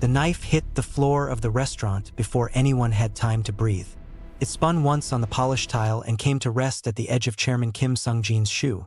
The knife hit the floor of the restaurant before anyone had time to breathe. It spun once on the polished tile and came to rest at the edge of Chairman Kim Sung-jin's shoe.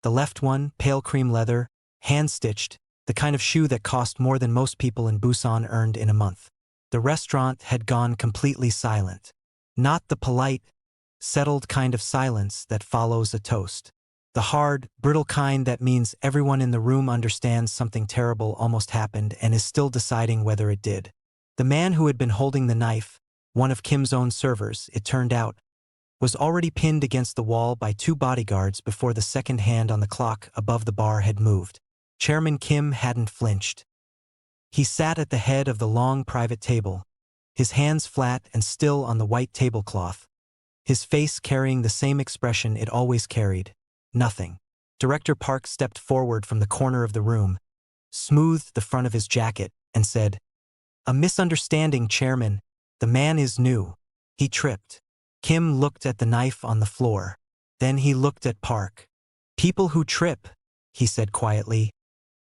The left one, pale cream leather, hand-stitched, the kind of shoe that cost more than most people in Busan earned in a month. The restaurant had gone completely silent. Not the polite, settled kind of silence that follows a toast. The hard, brittle kind that means everyone in the room understands something terrible almost happened and is still deciding whether it did. The man who had been holding the knife, one of Kim's own servers, it turned out, was already pinned against the wall by 2 bodyguards before the second hand on the clock above the bar had moved. Chairman Kim hadn't flinched. He sat at the head of the long private table, his hands flat and still on the white tablecloth, his face carrying the same expression it always carried. Nothing. Director Park stepped forward from the corner of the room, smoothed the front of his jacket, and said, "A misunderstanding, Chairman. The man is new." He tripped. Kim looked at the knife on the floor. Then he looked at Park. "People who trip," he said quietly,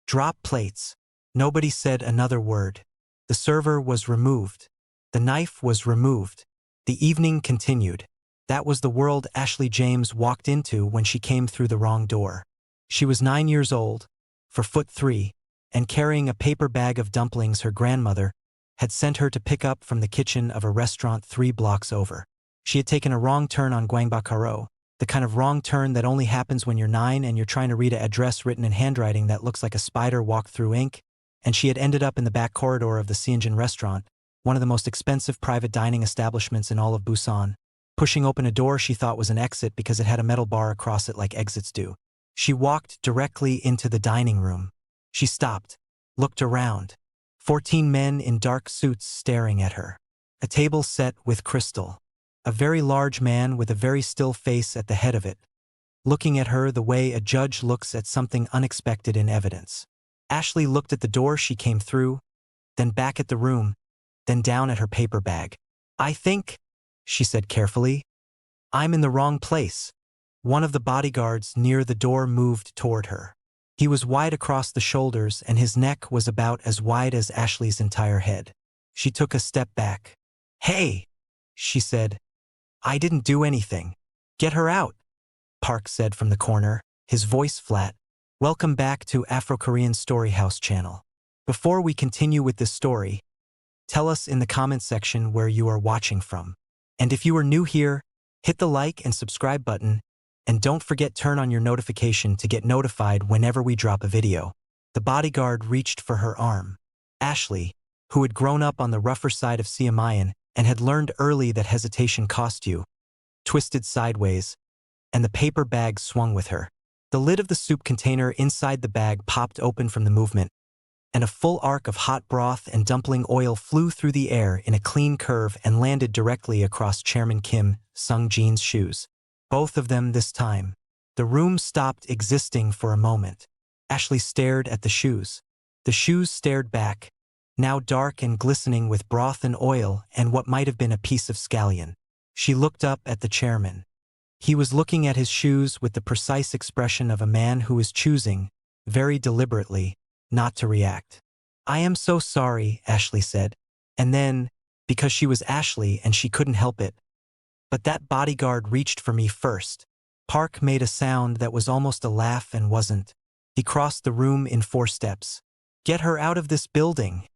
"drop plates." Nobody said another word. The server was removed. The knife was removed. The evening continued. That was the world Ashley James walked into when she came through the wrong door. She was 9 years old, 4'3", and carrying a paper bag of dumplings her grandmother had sent her to pick up from the kitchen of a restaurant 3 blocks over. She had taken a wrong turn on Gwangbakaro, the kind of wrong turn that only happens when you're 9 and you're trying to read an address written in handwriting that looks like a spider walked through ink, and she had ended up in the back corridor of the Sienjin restaurant, one of the most expensive private dining establishments in all of Busan. Pushing open a door she thought was an exit because it had a metal bar across it like exits do. She walked directly into the dining room. She stopped, looked around. 14 men in dark suits staring at her. A table set with crystal. A very large man with a very still face at the head of it, looking at her the way a judge looks at something unexpected in evidence. Ashley looked at the door she came through, then back at the room, then down at her paper bag. "I think," she said carefully, "I'm in the wrong place." One of the bodyguards near the door moved toward her. He was wide across the shoulders and his neck was about as wide as Ashley's entire head. She took a step back. "Hey," she said. "I didn't do anything." "Get her out," Park said from the corner, his voice flat. "Welcome back to Afro-Korean Storyhouse channel. Before we continue with this story, tell us in the comment section where you are watching from. And if you are new here, hit the like and subscribe button, and don't forget turn on your notification to get notified whenever we drop a video." The bodyguard reached for her arm. Ashley, who had grown up on the rougher side of Siamayan and had learned early that hesitation cost you, twisted sideways, and the paper bag swung with her. The lid of the soup container inside the bag popped open from the movement, and a full arc of hot broth and dumpling oil flew through the air in a clean curve and landed directly across Chairman Kim Sung-jin's shoes. Both of them this time. The room stopped existing for a moment. Ashley stared at the shoes. The shoes stared back, now dark and glistening with broth and oil and what might have been a piece of scallion. She looked up at the chairman. He was looking at his shoes with the precise expression of a man who is choosing, very deliberately, not to react. "I am so sorry," Ashley said. And then, because she was Ashley and she couldn't help it, "But that bodyguard reached for me first." Park made a sound that was almost a laugh and wasn't. He crossed the room in 4 steps. "Get her out of this building,"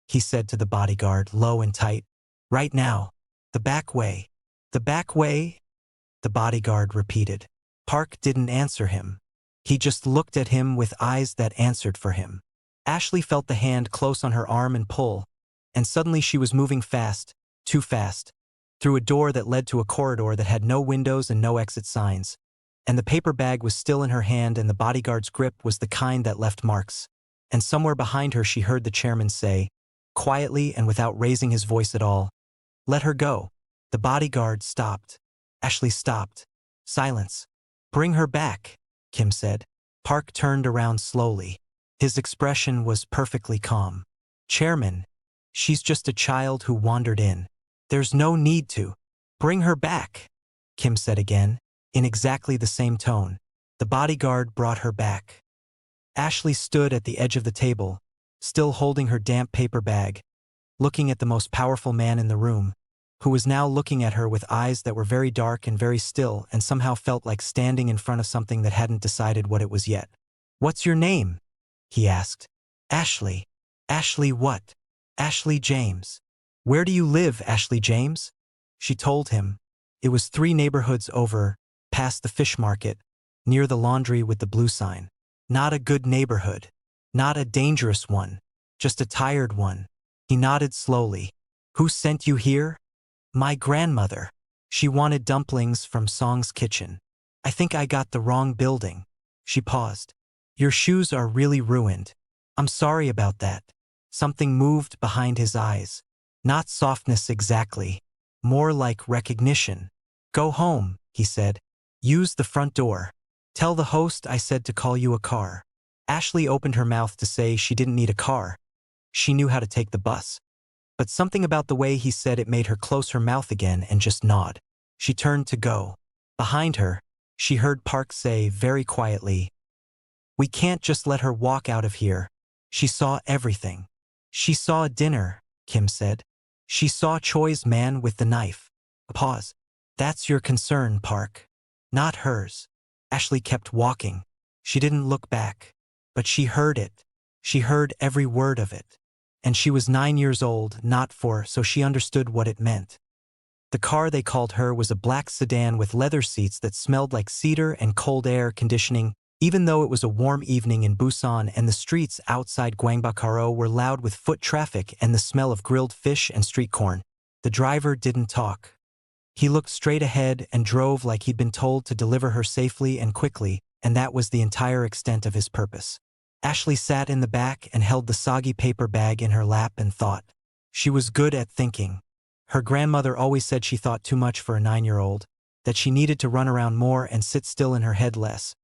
he said to the bodyguard, low and tight. "Right now. The back way." "The back way?" the bodyguard repeated. Park didn't answer him. He just looked at him with eyes that answered for him. Ashley felt the hand close on her arm and pull, and suddenly she was moving fast, too fast, through a door that led to a corridor that had no windows and no exit signs. And the paper bag was still in her hand and the bodyguard's grip was the kind that left marks. And somewhere behind her she heard the chairman say, quietly and without raising his voice at all, "Let her go." The bodyguard stopped. Ashley stopped. Silence. "Bring her back," Kim said. Park turned around slowly. His expression was perfectly calm. "Chairman, she's just a child who wandered in. There's no need to." "Bring her back," Kim said again, in exactly the same tone. The bodyguard brought her back. Ashley stood at the edge of the table, still holding her damp paper bag, looking at the most powerful man in the room, who was now looking at her with eyes that were very dark and very still and somehow felt like standing in front of something that hadn't decided what it was yet. "What's your name?" he asked. "Ashley." "Ashley what?" "Ashley James." "Where do you live, Ashley James?" She told him. It was 3 neighborhoods over, past the fish market, near the laundry with the blue sign. Not a good neighborhood. Not a dangerous one. Just a tired one. He nodded slowly. "Who sent you here?" "My grandmother. She wanted dumplings from Song's kitchen. I think I got the wrong building." She paused. "Your shoes are really ruined. I'm sorry about that." Something moved behind his eyes. Not softness exactly. More like recognition. "Go home," he said. "Use the front door. Tell the host I said to call you a car." Ashley opened her mouth to say she didn't need a car. She knew how to take the bus. But something about the way he said it made her close her mouth again and just nod. She turned to go. Behind her, she heard Park say very quietly, "We can't just let her walk out of here." She saw everything. She saw a dinner, Kim said. She saw Choi's man with the knife. A pause. "That's your concern, Park. Not hers." Ashley kept walking. She didn't look back. But she heard it. She heard every word of it. And she was 9 years old, not 4, so she understood what it meant. The car they called her was a black sedan with leather seats that smelled like cedar and cold air conditioning, even though it was a warm evening in Busan and the streets outside Gwangbakaro were loud with foot traffic and the smell of grilled fish and street corn. The driver didn't talk. He looked straight ahead and drove like he'd been told to deliver her safely and quickly, and that was the entire extent of his purpose. Ashley sat in the back and held the soggy paper bag in her lap and thought. She was good at thinking. Her grandmother always said she thought too much for a 9-year-old, that she needed to run around more and sit still in her head less.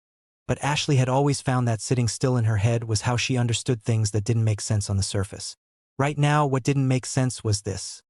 But Ashley had always found that sitting still in her head was how she understood things that didn't make sense on the surface. Right now, what didn't make sense was this.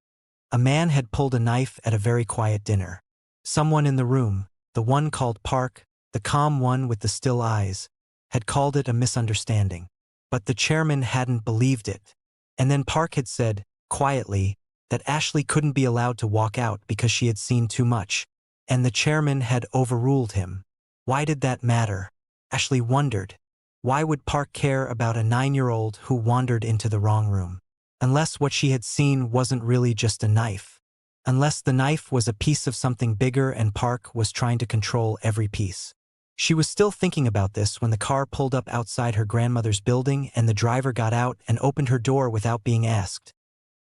A man had pulled a knife at a very quiet dinner. Someone in the room, the one called Park, the calm one with the still eyes, had called it a misunderstanding. But the chairman hadn't believed it. And then Park had said, quietly, that Ashley couldn't be allowed to walk out because she had seen too much. And the chairman had overruled him. Why did that matter? Ashley wondered. Why would Park care about a 9-year-old who wandered into the wrong room? Unless what she had seen wasn't really just a knife. Unless the knife was a piece of something bigger and Park was trying to control every piece. She was still thinking about this when the car pulled up outside her grandmother's building and the driver got out and opened her door without being asked,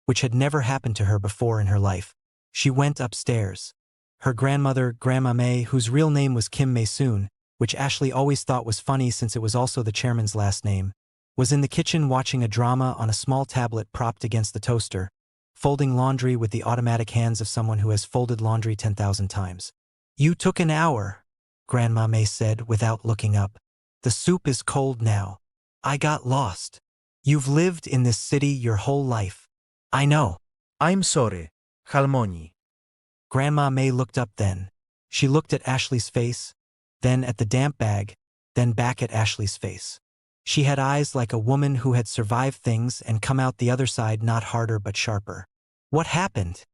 which had never happened to her before in her life. She went upstairs. Her grandmother, Grandma May, whose real name was Kim May-soon, which Ashley always thought was funny since it was also the chairman's last name, was in the kitchen watching a drama on a small tablet propped against the toaster, folding laundry with the automatic hands of someone who has folded laundry 10,000 times. "You took an hour," Grandma May said without looking up. "The soup is cold now. I got lost. You've lived in this city your whole life." "I know." I'm sorry, Halmoni. Grandma May looked up then. She looked at Ashley's face, then at the damp bag, then back at Ashley's face. She had eyes like a woman who had survived things and come out the other side not harder but sharper. "What happened?"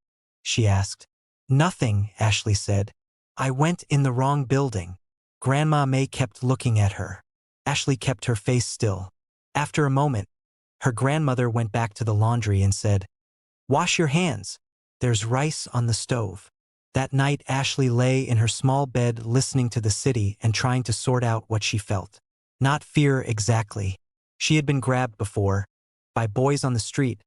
she asked. "Nothing," Ashley said. "I went in the wrong building." Grandma May kept looking at her. Ashley kept her face still. After a moment, her grandmother went back to the laundry and said, "Wash your hands. There's rice on the stove." That night Ashley lay in her small bed listening to the city and trying to sort out what she felt. Not fear exactly. She had been grabbed before, by boys on the street,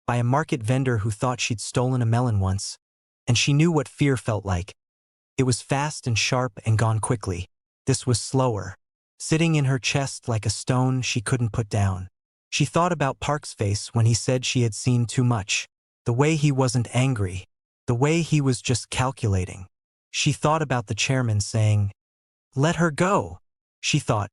by a market vendor who thought she'd stolen a melon once, and she knew what fear felt like. It was fast and sharp and gone quickly. This was slower, sitting in her chest like a stone she couldn't put down. She thought about Park's face when he said she had seen too much, the way he wasn't angry, the way he was just calculating. She thought about the chairman saying, "Let her go." She thought,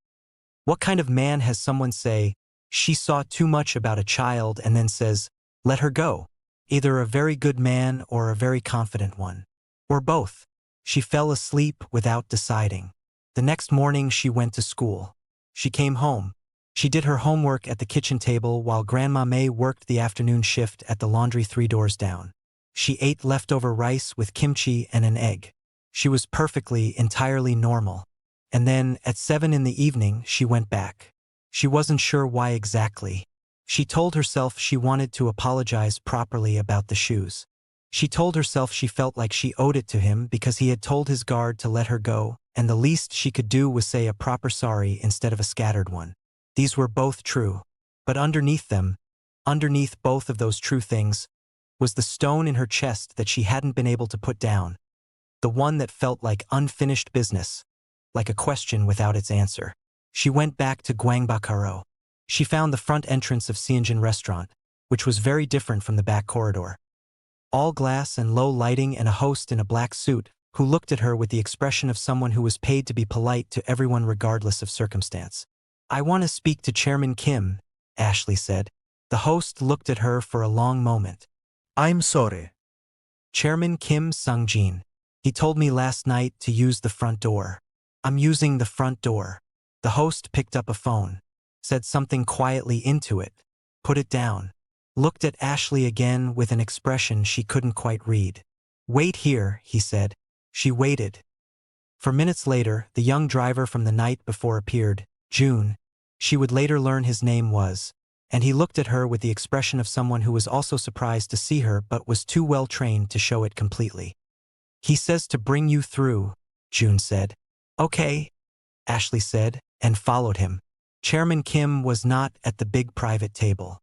what kind of man has someone say, she saw too much about a child and then says, "Let her go"? Either a very good man or a very confident one. Or both. She fell asleep without deciding. The next morning she went to school. She came home. She did her homework at the kitchen table while Grandma May worked the afternoon shift at the laundry 3 doors down. She ate leftover rice with kimchi and an egg. She was perfectly, entirely normal. And then, at 7 in the evening, she went back. She wasn't sure why exactly. She told herself she wanted to apologize properly about the shoes. She told herself she felt like she owed it to him because he had told his guard to let her go, and the least she could do was say a proper sorry instead of a scattered one. These were both true. But underneath them, underneath both of those true things, was the stone in her chest that she hadn't been able to put down. The one that felt like unfinished business, like a question without its answer. She went back to Gwangbakaro. She found the front entrance of Sianjin restaurant, which was very different from the back corridor. All glass and low lighting, and a host in a black suit, who looked at her with the expression of someone who was paid to be polite to everyone regardless of circumstance. "I want to speak to Chairman Kim," Ashley said. The host looked at her for a long moment. I'm sorry. "Chairman Kim Sung-jin. He told me last night to use the front door. I'm using the front door." The host picked up a phone, said something quietly into it, put it down, looked at Ashley again with an expression she couldn't quite read. "Wait here," he said. She waited. For minutes later, the young driver from the night before appeared, June. She would later learn his name was, and he looked at her with the expression of someone who was also surprised to see her but was too well trained to show it completely. "He says to bring you through," June said. "Okay," Ashley said, and followed him. Chairman Kim was not at the big private table.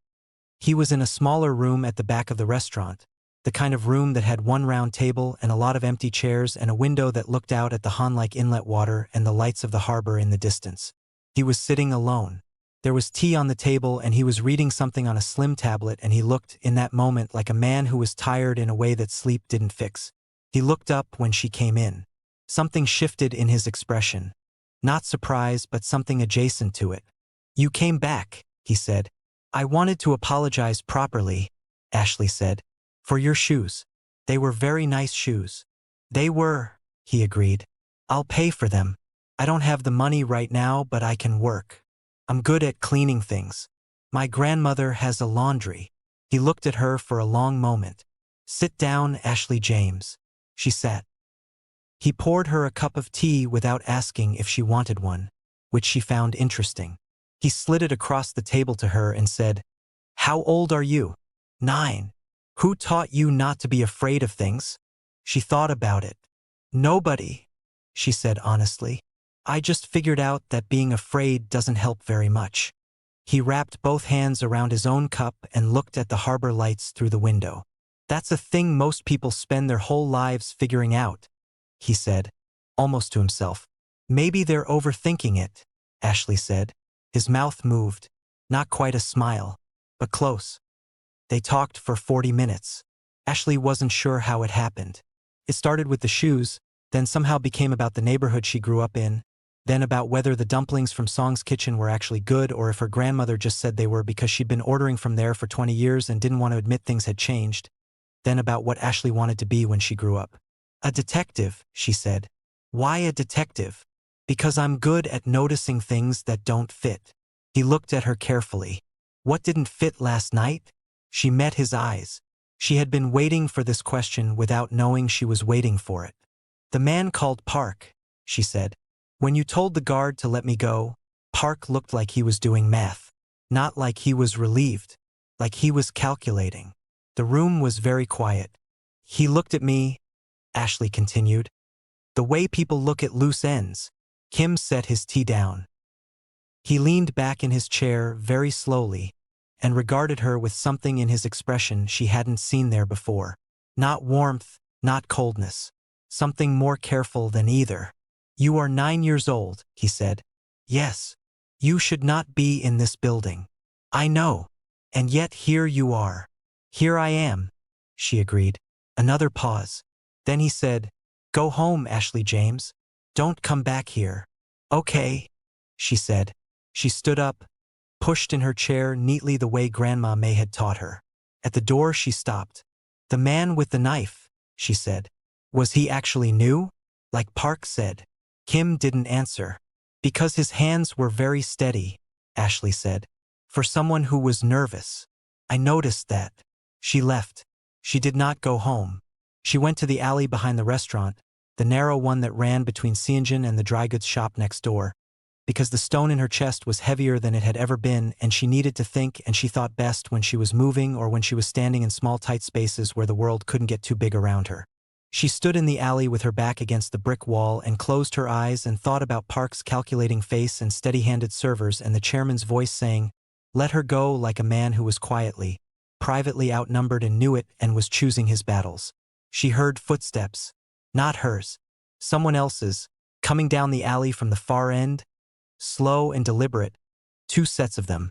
He was in a smaller room at the back of the restaurant, the kind of room that had one round table and a lot of empty chairs and a window that looked out at the Han-like inlet water and the lights of the harbor in the distance. He was sitting alone. There was tea on the table and he was reading something on a slim tablet, and he looked, in that moment, like a man who was tired in a way that sleep didn't fix. He looked up when she came in. Something shifted in his expression. Not surprise, but something adjacent to it. "You came back," he said. "I wanted to apologize properly," Ashley said, "for your shoes. They were very nice shoes." "They were," he agreed. "I'll pay for them. I don't have the money right now, but I can work. I'm good at cleaning things. My grandmother has a laundry." He looked at her for a long moment. "Sit down, Ashley James." She sat. He poured her a cup of tea without asking if she wanted one, which she found interesting. He slid it across the table to her and said, "How old are you?" "9. "Who taught you not to be afraid of things?" She thought about it. "Nobody," she said honestly. "I just figured out that being afraid doesn't help very much." He wrapped both hands around his own cup and looked at the harbor lights through the window. "That's a thing most people spend their whole lives figuring out," he said, almost to himself. "Maybe they're overthinking it," Ashley said. His mouth moved, not quite a smile, but close. They talked for 40 minutes. Ashley wasn't sure how it happened. It started with the shoes, then somehow became about the neighborhood she grew up in, then about whether the dumplings from Song's kitchen were actually good or if her grandmother just said they were because she'd been ordering from there for 20 years and didn't want to admit things had changed, then about what Ashley wanted to be when she grew up. "A detective," she said. "Why a detective?" "Because I'm good at noticing things that don't fit." He looked at her carefully. "What didn't fit last night?" She met his eyes. She had been waiting for this question without knowing she was waiting for it. "The man called Park," she said. "When you told the guard to let me go, Park looked like he was doing math. Not like he was relieved. Like he was calculating." The room was very quiet. "He looked at me," Ashley continued, "the way people look at loose ends." Kim set his tea down. He leaned back in his chair very slowly and regarded her with something in his expression she hadn't seen there before. Not warmth, not coldness. Something more careful than either. "You are 9 years old," he said. "Yes. You should not be in this building." "I know. And yet here you are." "Here I am," she agreed. Another pause. Then he said, "Go home, Ashley James. Don't come back here." "Okay," she said. She stood up, pushed in her chair neatly the way Grandma May had taught her. At the door she stopped. "The man with the knife," she said. "Was he actually new? Like Park said?" Kim didn't answer. "Because his hands were very steady," Ashley said. For someone who was nervous. I noticed that. She left. She did not go home. She went to the alley behind the restaurant, the narrow one that ran between Seonjin and the dry goods shop next door, because the stone in her chest was heavier than it had ever been, and she needed to think, and she thought best when she was moving or when she was standing in small tight spaces where the world couldn't get too big around her. She stood in the alley with her back against the brick wall and closed her eyes and thought about Park's calculating face and steady-handed servers and the chairman's voice saying, "Let her go," like a man who was privately outnumbered and knew it and was choosing his battles. She heard footsteps. Not hers. Someone else's, coming down the alley from the far end. Slow and deliberate. 2 sets of them.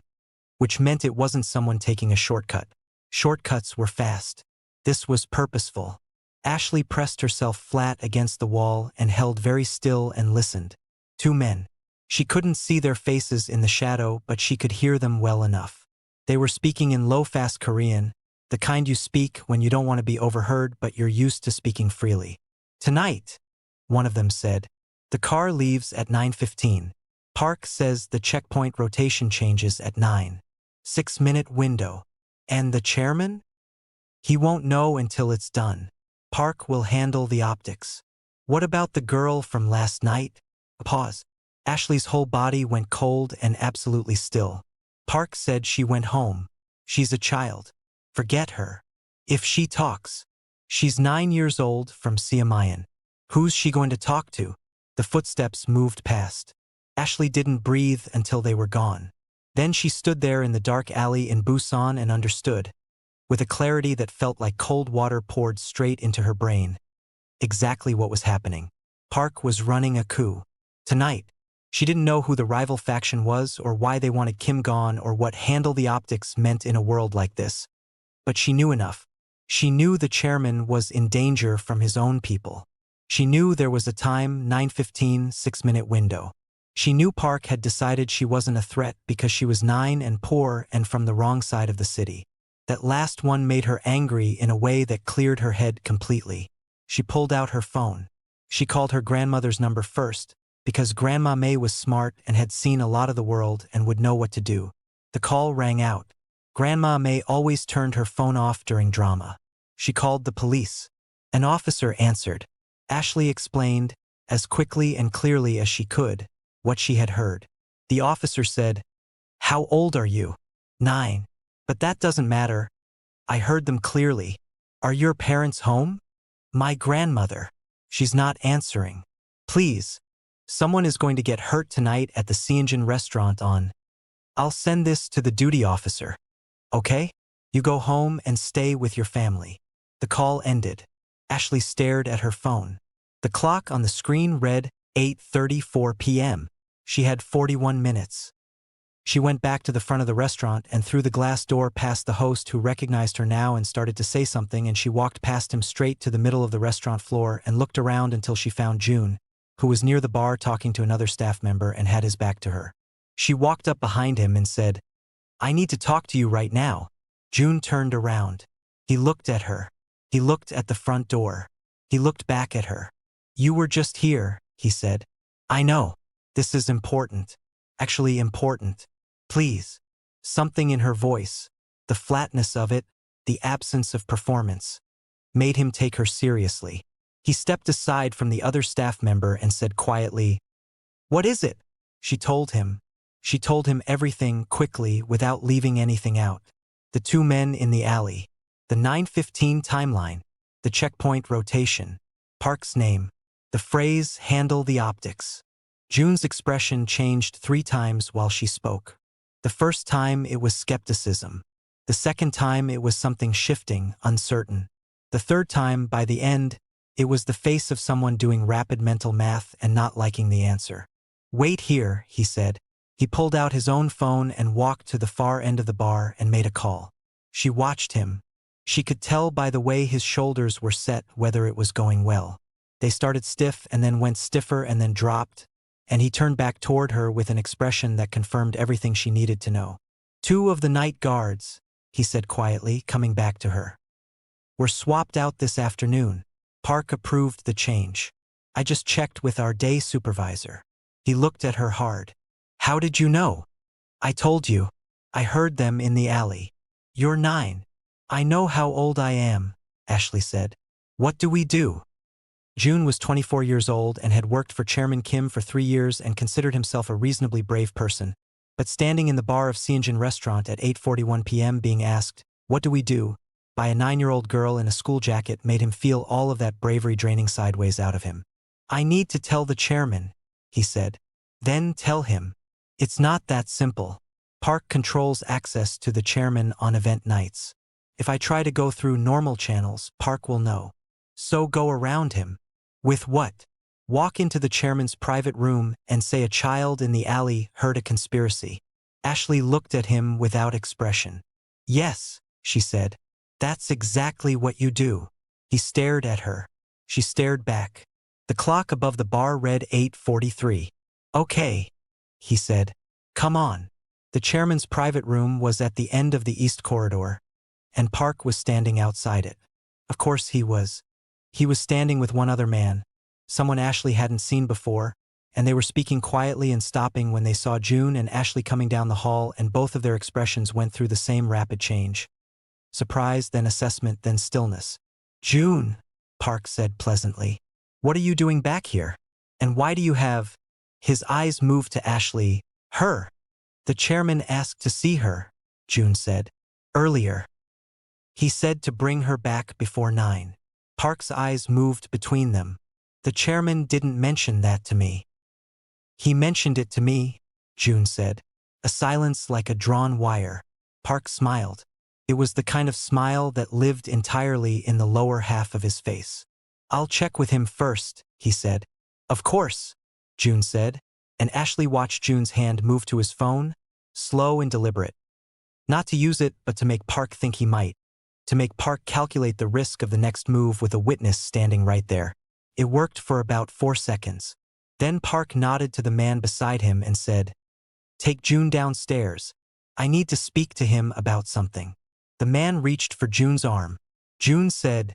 Which meant it wasn't someone taking a shortcut. Shortcuts were fast. This was purposeful. Ashley pressed herself flat against the wall and held very still and listened. 2 men. She couldn't see their faces in the shadow, but she could hear them well enough. They were speaking in low, fast Korean, the kind you speak when you don't want to be overheard but you're used to speaking freely. "Tonight," one of them said. "The car leaves at 9:15. Park says the checkpoint rotation changes at 9. 6-minute window. And the chairman? He won't know until it's done. Park will handle the optics. What about the girl from last night?" A pause. Ashley's whole body went cold and absolutely still. Park said she went home. She's a child. Forget her. If she talks. She's 9 years old, from Siamayan. Who's she going to talk to? The footsteps moved past. Ashley didn't breathe until they were gone. Then she stood there in the dark alley in Busan and understood, with a clarity that felt like cold water poured straight into her brain, exactly what was happening. Park was running a coup. Tonight. She didn't know who the rival faction was or why they wanted Kim gone or what handle the optics meant in a world like this. But she knew enough. She knew the chairman was in danger from his own people. She knew there was a time, 9:15, 6-minute window. She knew Park had decided she wasn't a threat because she was 9 and poor and from the wrong side of the city. That last one made her angry in a way that cleared her head completely. She pulled out her phone. She called her grandmother's number first, because Grandma May was smart and had seen a lot of the world and would know what to do. The call rang out. Grandma May always turned her phone off during drama. She called the police. An officer answered. Ashley explained, as quickly and clearly as she could, what she had heard. The officer said, "How old are you?" 9. "But that doesn't matter. I heard them clearly. Are your parents home?" "My grandmother." "She's not answering. Please. Someone is going to get hurt tonight at the Seonjin restaurant on. I'll send this to the duty officer. Okay? You go home and stay with your family." The call ended. Ashley stared at her phone. The clock on the screen read 8:34 p.m. She had 41 minutes. She went back to the front of the restaurant and through the glass door past the host who recognized her now and started to say something, and she walked past him straight to the middle of the restaurant floor and looked around until she found June, who was near the bar talking to another staff member and had his back to her. She walked up behind him and said, "I need to talk to you right now." June turned around. He looked at her. He looked at the front door. He looked back at her. "You were just here," he said. "I know. This is important. Actually important. Please." Something in her voice, the flatness of it, the absence of performance, made him take her seriously. He stepped aside from the other staff member and said quietly, "What is it?" She told him. She told him everything quickly without leaving anything out. The 2 men in the alley. The 9:15 timeline. The checkpoint rotation. Park's name. The phrase, "handle the optics." June's expression changed 3 times while she spoke. The first time it was skepticism. The second time it was something shifting, uncertain. The third time, by the end, it was the face of someone doing rapid mental math and not liking the answer. "Wait here," he said. He pulled out his own phone and walked to the far end of the bar and made a call. She watched him. She could tell by the way his shoulders were set whether it was going well. They started stiff and then went stiffer and then dropped, and he turned back toward her with an expression that confirmed everything she needed to know. 2 of the night guards," he said quietly, coming back to her, "were swapped out this afternoon." Park approved the change. "I just checked with our day supervisor." He looked at her hard. "How did you know?" I told you. I heard them in the alley. You're 9. I know how old I am, Ashley said. What do we do? June was 24 years old and had worked for Chairman Kim for 3 years and considered himself a reasonably brave person. But standing in the bar of Seonjin restaurant at 8:41 p.m. being asked, "What do we do?" by a 9-year-old girl in a school jacket made him feel all of that bravery draining sideways out of him. "I need to tell the chairman," he said. "Then tell him. It's not that simple. Park controls access to the chairman on event nights. If I try to go through normal channels, Park will know. So go around him." "With what?" "Walk into the chairman's private room and say a child in the alley heard a conspiracy." Ashley looked at him without expression. "Yes," she said. "That's exactly what you do." He stared at her. She stared back. The clock above the bar read 8:43. "Okay," he said. "Come on." The chairman's private room was at the end of the east corridor, and Park was standing outside it. Of course he was. He was standing with one other man, someone Ashley hadn't seen before, and they were speaking quietly and stopping when they saw June and Ashley coming down the hall, and both of their expressions went through the same rapid change. Surprise, then assessment, then stillness. "June," Park said pleasantly. "What are you doing back here? And why do you have—" His eyes moved to Ashley. "Her. The chairman asked to see her," June said. "Earlier. He said to bring her back before 9. Park's eyes moved between them. "The chairman didn't mention that to me." "He mentioned it to me," June said. A silence like a drawn wire. Park smiled. It was the kind of smile that lived entirely in the lower half of his face. "I'll check with him first," he said. "Of course," June said, and Ashley watched June's hand move to his phone, slow and deliberate. Not to use it, but to make Park think he might. To make Park calculate the risk of the next move with a witness standing right there. It worked for about 4 seconds. Then Park nodded to the man beside him and said, "Take June downstairs. I need to speak to him about something." The man reached for June's arm. June said,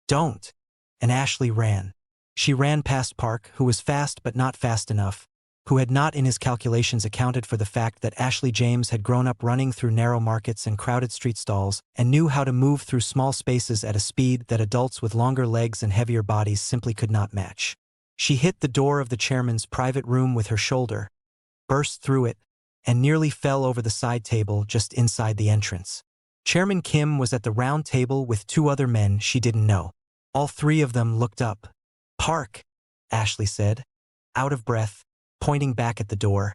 "Don't," and Ashley ran. She ran past Park, who was fast but not fast enough, who had not in his calculations accounted for the fact that Ashley James had grown up running through narrow markets and crowded street stalls and knew how to move through small spaces at a speed that adults with longer legs and heavier bodies simply could not match. She hit the door of the chairman's private room with her shoulder, burst through it, and nearly fell over the side table just inside the entrance. Chairman Kim was at the round table with 2 other men she didn't know. All 3 of them looked up. "Park," Ashley said, out of breath, pointing back at the door,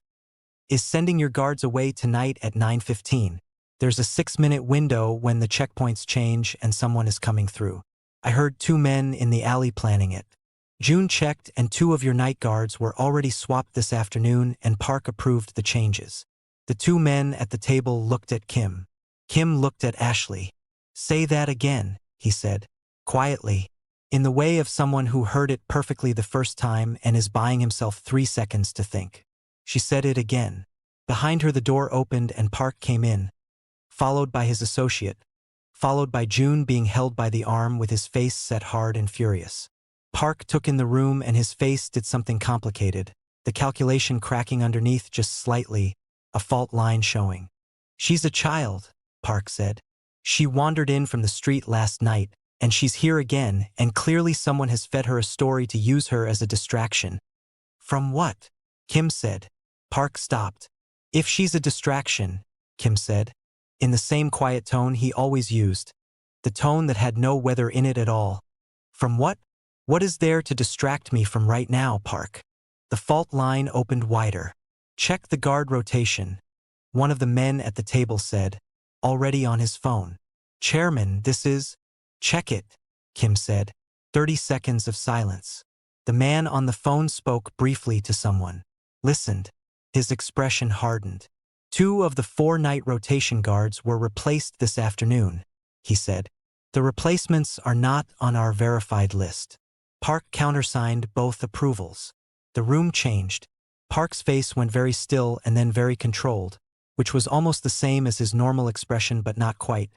"is sending your guards away tonight at 9:15. There's a 6-minute window when the checkpoints change and someone is coming through. I heard 2 men in the alley planning it. June checked and 2 of your night guards were already swapped this afternoon, and Park approved the changes." The 2 men at the table looked at Kim. Kim looked at Ashley. "Say that again," he said, quietly, in the way of someone who heard it perfectly the first time and is buying himself 3 seconds to think. She said it again. Behind her the door opened and Park came in, followed by his associate, followed by June being held by the arm with his face set hard and furious. Park took in the room and his face did something complicated, the calculation cracking underneath just slightly, a fault line showing. "She's a child," Park said. "She wandered in from the street last night, and she's here again, and clearly someone has fed her a story to use her as a distraction." "From what?" Kim said. Park stopped. "If she's a distraction," Kim said, in the same quiet tone he always used, the tone that had no weather in it at all. "From what? What is there to distract me from right now, Park?" The fault line opened wider. "Check the guard rotation," one of the men at the table said, already on his phone. "Chairman, this is—" "Check it," Kim said. 30 seconds of silence. The man on the phone spoke briefly to someone. Listened. His expression hardened. 2 of the 4 night rotation guards were replaced this afternoon, he said. "The replacements are not on our verified list." Park countersigned both approvals. The room changed. Park's face went very still and then very controlled, which was almost the same as his normal expression but not quite.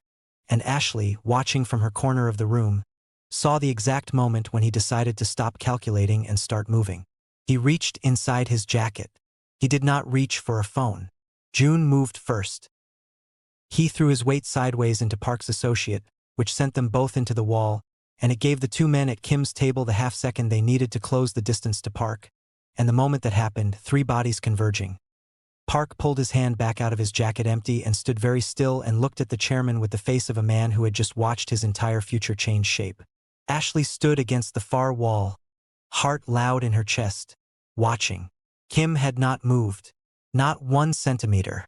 And Ashley, watching from her corner of the room, saw the exact moment when he decided to stop calculating and start moving. He reached inside his jacket. He did not reach for a phone. June moved first. He threw his weight sideways into Park's associate, which sent them both into the wall, and it gave the two men at Kim's table the half-second they needed to close the distance to Park. And the moment that happened, three bodies converging. Park pulled his hand back out of his jacket empty and stood very still and looked at the chairman with the face of a man who had just watched his entire future change shape. Ashley stood against the far wall, heart loud in her chest, watching. Kim had not moved. Not 1 centimeter.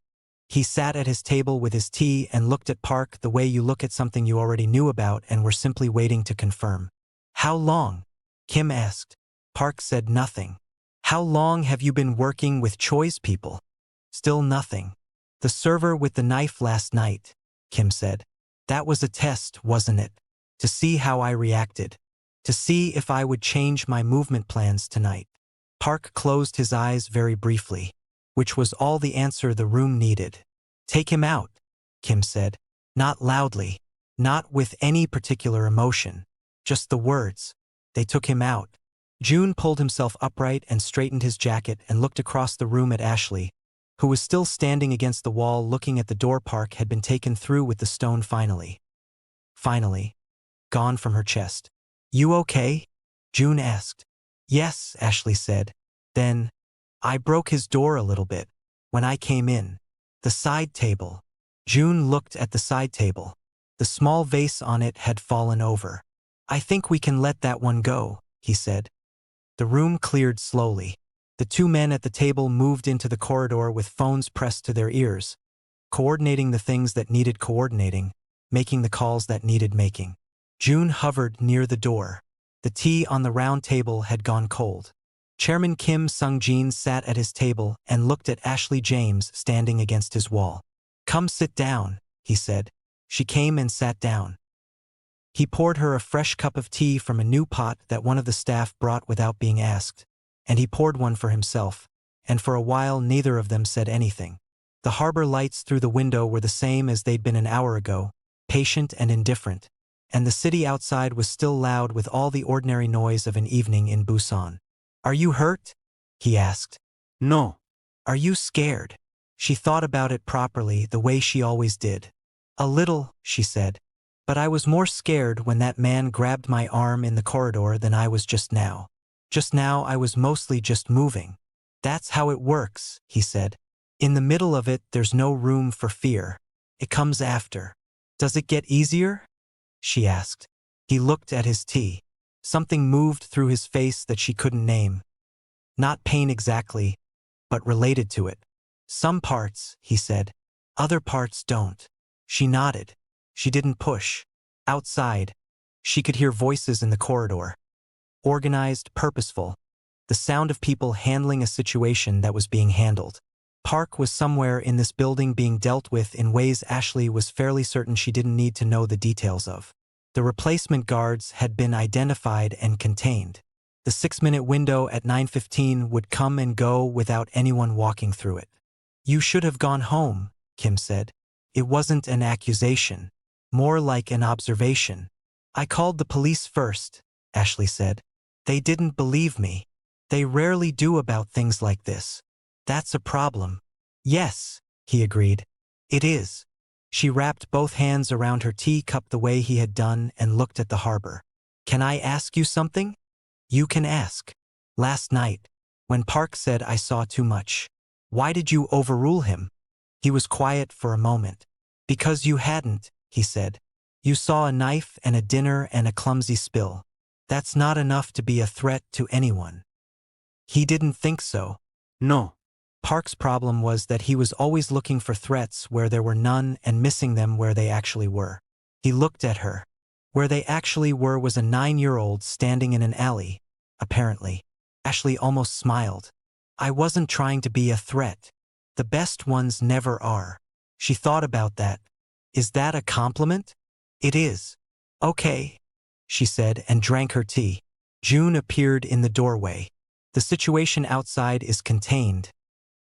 He sat at his table with his tea and looked at Park the way you look at something you already knew about and were simply waiting to confirm. "How long?" Kim asked. Park said nothing. "How long have you been working with Choi's people?" Still nothing. "The server with the knife last night," Kim said. "That was a test, wasn't it? To see how I reacted. To see if I would change my movement plans tonight." Park closed his eyes very briefly, which was all the answer the room needed. "Take him out," Kim said. Not loudly, not with any particular emotion, just the words. They took him out. June pulled himself upright and straightened his jacket and looked across the room at Ashley, who was still standing against the wall looking at the door. Park had been taken through with the stone finally. Gone from her chest. "You okay?" June asked. "Yes," Ashley said. Then, "I broke his door a little bit when I came in." The side table. June looked at the side table. The small vase on it had fallen over. "I think we can let that one go," he said. The room cleared slowly. The two men at the table moved into the corridor with phones pressed to their ears, coordinating the things that needed coordinating, making the calls that needed making. June hovered near the door. The tea on the round table had gone cold. Chairman Kim Sung-jin sat at his table and looked at Ashley James standing against his wall. "Come sit down," he said. She came and sat down. He poured her a fresh cup of tea from a new pot that one of the staff brought without being asked, and he poured one for himself, and for a while neither of them said anything. The harbor lights through the window were the same as they'd been an hour ago, patient and indifferent, and the city outside was still loud with all the ordinary noise of an evening in Busan. "Are you hurt?" he asked. No. "Are you scared?" She thought about it properly, the way she always did. "A little," she said. "But I was more scared when that man grabbed my arm in the corridor than I was just now. Just now I was mostly just moving." "That's how it works," he said. "In the middle of it there's no room for fear. It comes after." "Does it get easier?" she asked. He looked at his tea. Something moved through his face that she couldn't name. Not pain exactly, but related to it. "Some parts," he said. "Other parts don't." She nodded. She didn't push. Outside, she could hear voices in the corridor. Organized, purposeful. The sound of people handling a situation that was being handled. Park was somewhere in this building being dealt with in ways Ashley was fairly certain she didn't need to know the details of. The replacement guards had been identified and contained. The 6-minute window at 9:15 would come and go without anyone walking through it. "You should have gone home," Kim said. It wasn't an accusation. More like an observation. "I called the police first," Ashley said. "They didn't believe me. They rarely do about things like this. That's a problem." "Yes," he agreed. "It is." She wrapped both hands around her teacup the way he had done and looked at the harbor. "Can I ask you something?" "You can ask." "Last night, when Park said I saw too much, why did you overrule him?" He was quiet for a moment. "Because you hadn't," he said. "You saw a knife and a dinner and a clumsy spill. That's not enough to be a threat to anyone." He didn't think so. No. Park's problem was that he was always looking for threats where there were none and missing them where they actually were. He looked at her. Where they actually were was a 9-year-old standing in an alley, apparently. Ashley almost smiled. "I wasn't trying to be a threat. The best ones never are." She thought about that. "Is that a compliment?" "It is." "Okay," she said and drank her tea. June appeared in the doorway. "The situation outside is contained,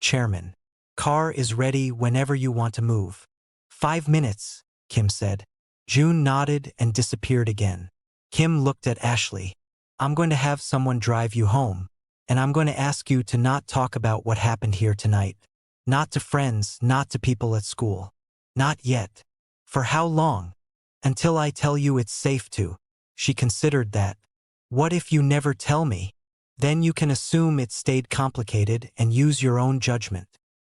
Chairman. Car is ready whenever you want to move." 5 minutes, Kim said. June nodded and disappeared again. Kim looked at Ashley. "I'm going to have someone drive you home, and I'm going to ask you to not talk about what happened here tonight. Not to friends, not to people at school. Not yet. For how long? Until I tell you it's safe to. She considered that. What if you never tell me? Then you can assume it stayed complicated and use your own judgment.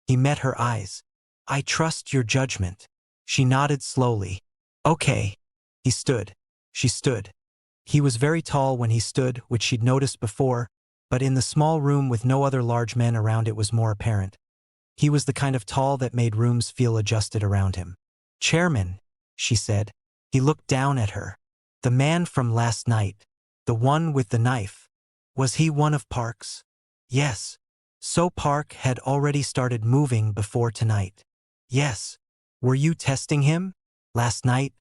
He met her eyes. I trust your judgment. She nodded slowly. Okay. He stood. She stood. He was very tall when he stood, which she'd noticed before, but in the small room with no other large men around it was more apparent. He was the kind of tall that made rooms feel adjusted around him. Chairman, she said. He looked down at her. The man from last night. The one with the knife. Was he one of Park's? Yes. So Park had already started moving before tonight. Yes. Were you testing him? Last night?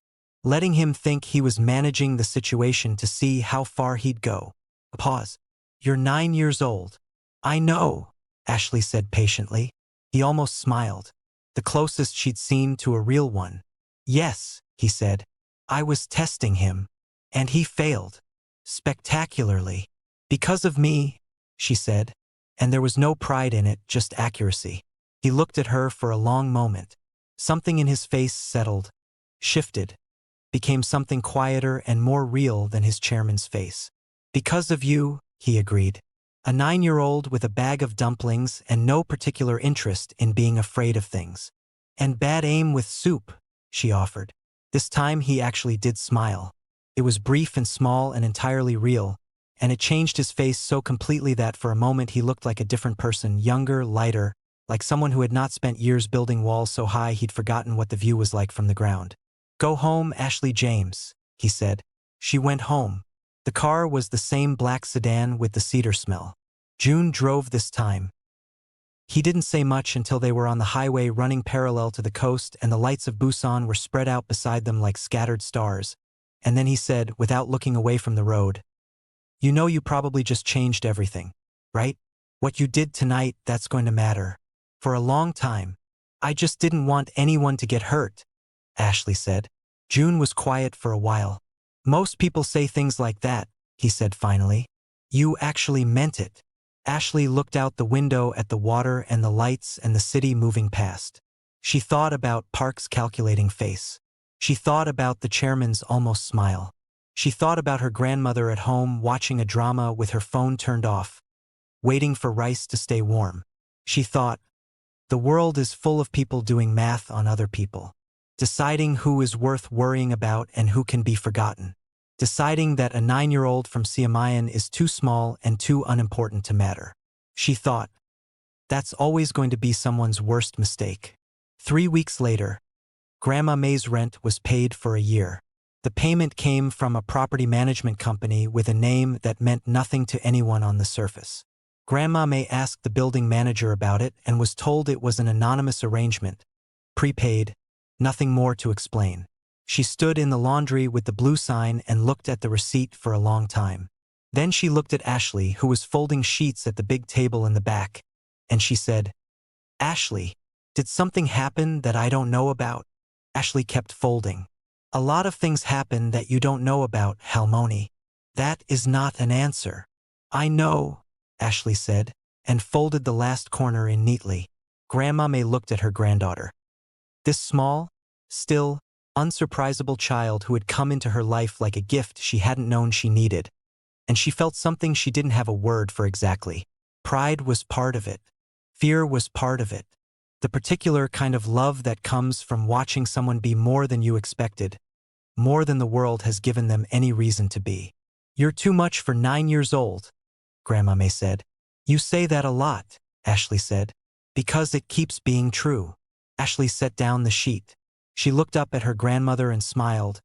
Letting him think he was managing the situation to see how far he'd go. A pause. You're 9 years old. I know, Ashley said patiently. He almost smiled. The closest she'd seen to a real one. Yes, he said. I was testing him. And he failed. Spectacularly. Because of me, she said. And there was no pride in it, just accuracy. He looked at her for a long moment. Something in his face settled, shifted, became something quieter and more real than his chairman's face. Because of you, he agreed. A 9-year-old with a bag of dumplings and no particular interest in being afraid of things. And bad aim with soup, she offered. This time he actually did smile. It was brief and small and entirely real, and it changed his face so completely that for a moment he looked like a different person, younger, lighter, like someone who had not spent years building walls so high he'd forgotten what the view was like from the ground. Go home, Ashley James, he said. She went home. The car was the same black sedan with the cedar smell. June drove this time. He didn't say much until they were on the highway running parallel to the coast and the lights of Busan were spread out beside them like scattered stars. And then he said, without looking away from the road, you know you probably just changed everything, right? What you did tonight, that's going to matter. For a long time. I just didn't want anyone to get hurt, Ashley said. June was quiet for a while. Most people say things like that, he said finally. You actually meant it. Ashley looked out the window at the water and the lights and the city moving past. She thought about Park's calculating face. She thought about the chairman's almost smile. She thought about her grandmother at home watching a drama with her phone turned off, waiting for rice to stay warm. She thought, the world is full of people doing math on other people. Deciding who is worth worrying about and who can be forgotten. Deciding that a 9-year-old from Siamayan is too small and too unimportant to matter. She thought, that's always going to be someone's worst mistake. 3 weeks later, Grandma May's rent was paid for a year. The payment came from a property management company with a name that meant nothing to anyone on the surface. Grandma May asked the building manager about it and was told it was an anonymous arrangement. Prepaid, nothing more to explain. She stood in the laundry with the blue sign and looked at the receipt for a long time. Then she looked at Ashley, who was folding sheets at the big table in the back, and she said, Ashley, did something happen that I don't know about? Ashley kept folding. A lot of things happen that you don't know about, Halmoni. That is not an answer. I know, Ashley said, and folded the last corner in neatly. Grandma May looked at her granddaughter. This small, still, unsurprisable child who had come into her life like a gift she hadn't known she needed. And she felt something she didn't have a word for exactly. Pride was part of it. Fear was part of it. The particular kind of love that comes from watching someone be more than you expected, more than the world has given them any reason to be. You're too much for 9 years old, Grandma May said. You say that a lot, Ashley said. Because it keeps being true. Ashley set down the sheet. She looked up at her grandmother and smiled,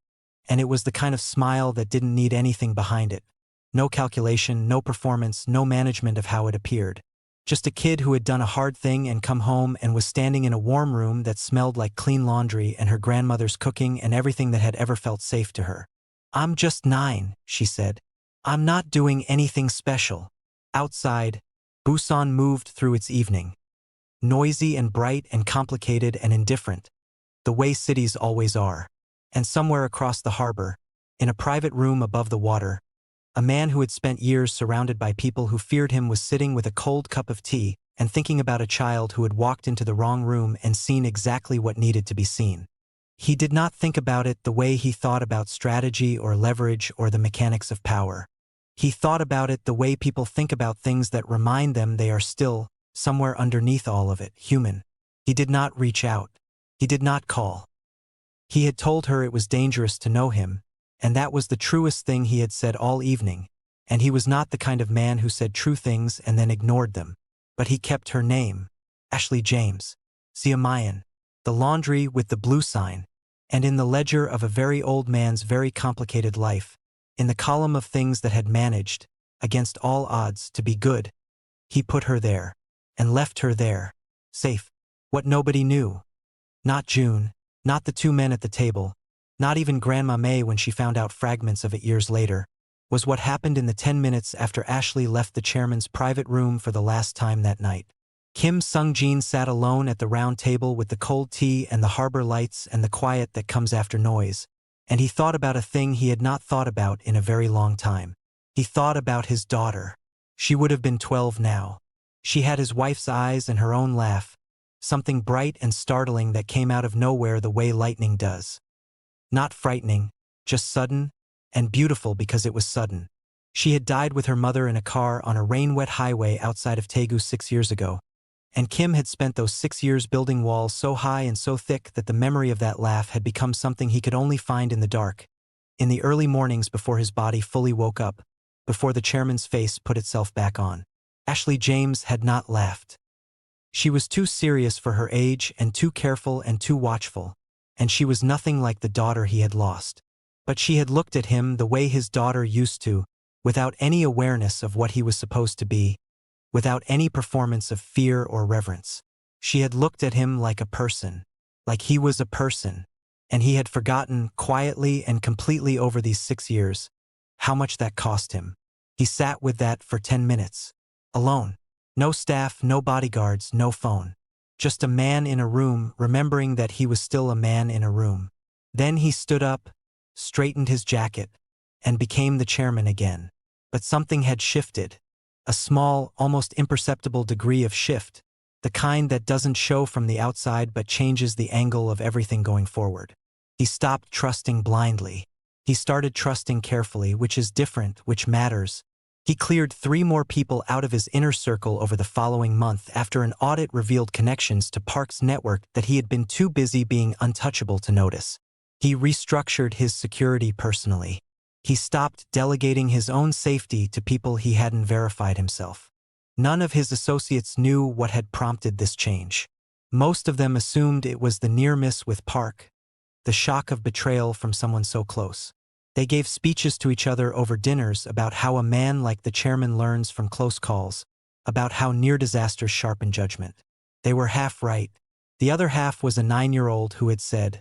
and it was the kind of smile that didn't need anything behind it. No calculation, no performance, no management of how it appeared. Just a kid who had done a hard thing and come home and was standing in a warm room that smelled like clean laundry and her grandmother's cooking and everything that had ever felt safe to her. I'm just 9, she said. I'm not doing anything special. Outside, Busan moved through its evening. Noisy and bright and complicated and indifferent. The way cities always are. And somewhere across the harbor, in a private room above the water, a man who had spent years surrounded by people who feared him was sitting with a cold cup of tea and thinking about a child who had walked into the wrong room and seen exactly what needed to be seen. He did not think about it the way he thought about strategy or leverage or the mechanics of power. He thought about it the way people think about things that remind them they are still, somewhere underneath all of it, human. He did not reach out. He did not call. He had told her it was dangerous to know him, and that was the truest thing he had said all evening, and he was not the kind of man who said true things and then ignored them. But he kept her name, Ashley James, Siamayan, the laundry with the blue sign, and in the ledger of a very old man's very complicated life, in the column of things that had managed, against all odds, to be good, he put her there, and left her there, safe. What nobody knew. Not June, not the two men at the table, not even Grandma May when she found out fragments of it years later, was what happened in the 10 minutes after Ashley left the chairman's private room for the last time that night. Kim Sung-jin sat alone at the round table with the cold tea and the harbor lights and the quiet that comes after noise, and he thought about a thing he had not thought about in a very long time. He thought about his daughter. She would have been 12 now. She had his wife's eyes and her own laugh, something bright and startling that came out of nowhere the way lightning does. Not frightening, just sudden, and beautiful because it was sudden. She had died with her mother in a car on a rain-wet highway outside of Daegu 6 years ago, and Kim had spent those 6 years building walls so high and so thick that the memory of that laugh had become something he could only find in the dark, in the early mornings before his body fully woke up, before the chairman's face put itself back on. Ashley James had not laughed. She was too serious for her age and too careful and too watchful, and she was nothing like the daughter he had lost. But she had looked at him the way his daughter used to, without any awareness of what he was supposed to be, without any performance of fear or reverence. She had looked at him like a person, like he was a person, and he had forgotten, quietly and completely over these 6 years, how much that cost him. He sat with that for 10 minutes. Alone. No staff, no bodyguards, no phone. Just a man in a room remembering that he was still a man in a room. Then he stood up, straightened his jacket, and became the chairman again. But something had shifted. A small, almost imperceptible degree of shift, the kind that doesn't show from the outside but changes the angle of everything going forward. He stopped trusting blindly. He started trusting carefully, which is different, which matters. He cleared 3 more people out of his inner circle over the following month after an audit revealed connections to Park's network that he had been too busy being untouchable to notice. He restructured his security personally. He stopped delegating his own safety to people he hadn't verified himself. None of his associates knew what had prompted this change. Most of them assumed it was the near miss with Park, the shock of betrayal from someone so close. They gave speeches to each other over dinners about how a man like the chairman learns from close calls, about how near disasters sharpen judgment. They were half right. The other half was a 9-year-old who had said,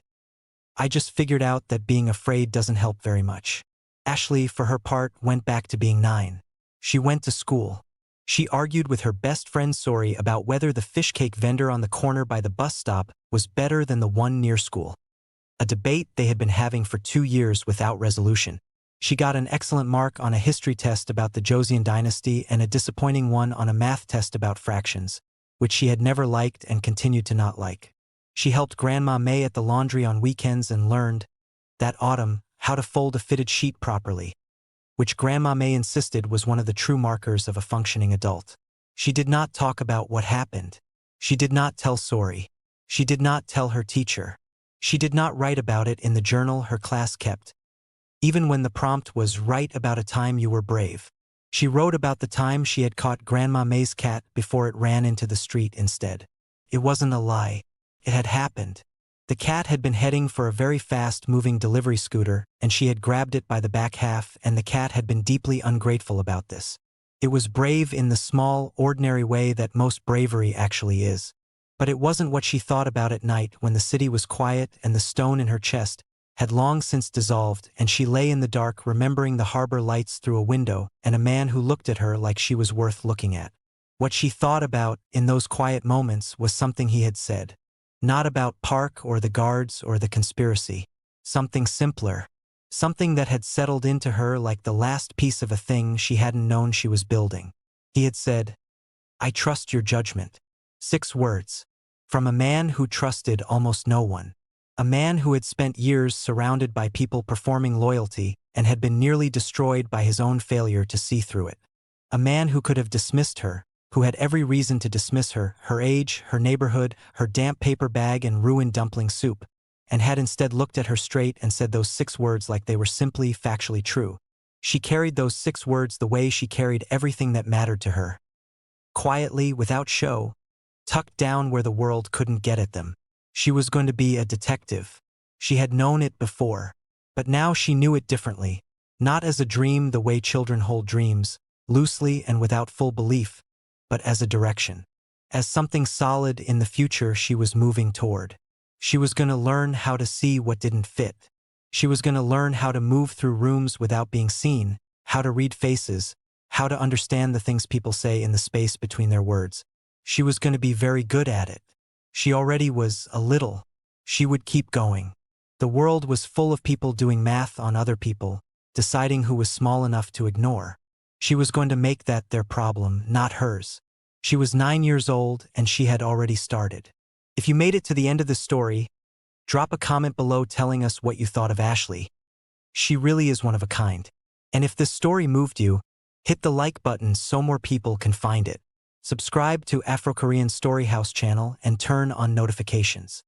"I just figured out that being afraid doesn't help very much." Ashley, for her part, went back to being 9. She went to school. She argued with her best friend Sori about whether the fish cake vendor on the corner by the bus stop was better than the one near school. A debate they had been having for 2 years without resolution. She got an excellent mark on a history test about the Joseon dynasty and a disappointing one on a math test about fractions, which she had never liked and continued to not like. She helped Grandma May at the laundry on weekends and learned, that autumn, how to fold a fitted sheet properly, which Grandma May insisted was one of the true markers of a functioning adult. She did not talk about what happened. She did not tell Sori. She did not tell her teacher. She did not write about it in the journal her class kept. Even when the prompt was "write about a time you were brave," she wrote about the time she had caught Grandma May's cat before it ran into the street instead. It wasn't a lie. It had happened. The cat had been heading for a very fast-moving delivery scooter, and she had grabbed it by the back half, and the cat had been deeply ungrateful about this. It was brave in the small, ordinary way that most bravery actually is. But it wasn't what she thought about at night when the city was quiet and the stone in her chest had long since dissolved and she lay in the dark remembering the harbor lights through a window and a man who looked at her like she was worth looking at. What she thought about in those quiet moments was something he had said. Not about Park or the guards or the conspiracy. Something simpler. Something that had settled into her like the last piece of a thing she hadn't known she was building. He had said, I trust your judgment. 6 words. From a man who trusted almost no one. A man who had spent years surrounded by people performing loyalty and had been nearly destroyed by his own failure to see through it. A man who could have dismissed her, who had every reason to dismiss her, her age, her neighborhood, her damp paper bag and ruined dumpling soup, and had instead looked at her straight and said those 6 words like they were simply factually true. She carried those 6 words the way she carried everything that mattered to her. Quietly, without show, tucked down where the world couldn't get at them. She was going to be a detective. She had known it before, but now she knew it differently, not as a dream the way children hold dreams, loosely and without full belief, but as a direction, as something solid in the future she was moving toward. She was going to learn how to see what didn't fit. She was going to learn how to move through rooms without being seen, how to read faces, how to understand the things people say in the space between their words. She was going to be very good at it. She already was a little. She would keep going. The world was full of people doing math on other people, deciding who was small enough to ignore. She was going to make that their problem, not hers. She was 9 years old and she had already started. If you made it to the end of the story, drop a comment below telling us what you thought of Ashley. She really is one of a kind. And if this story moved you, hit the like button so more people can find it. Subscribe to Afro-Korean Story House channel and turn on notifications.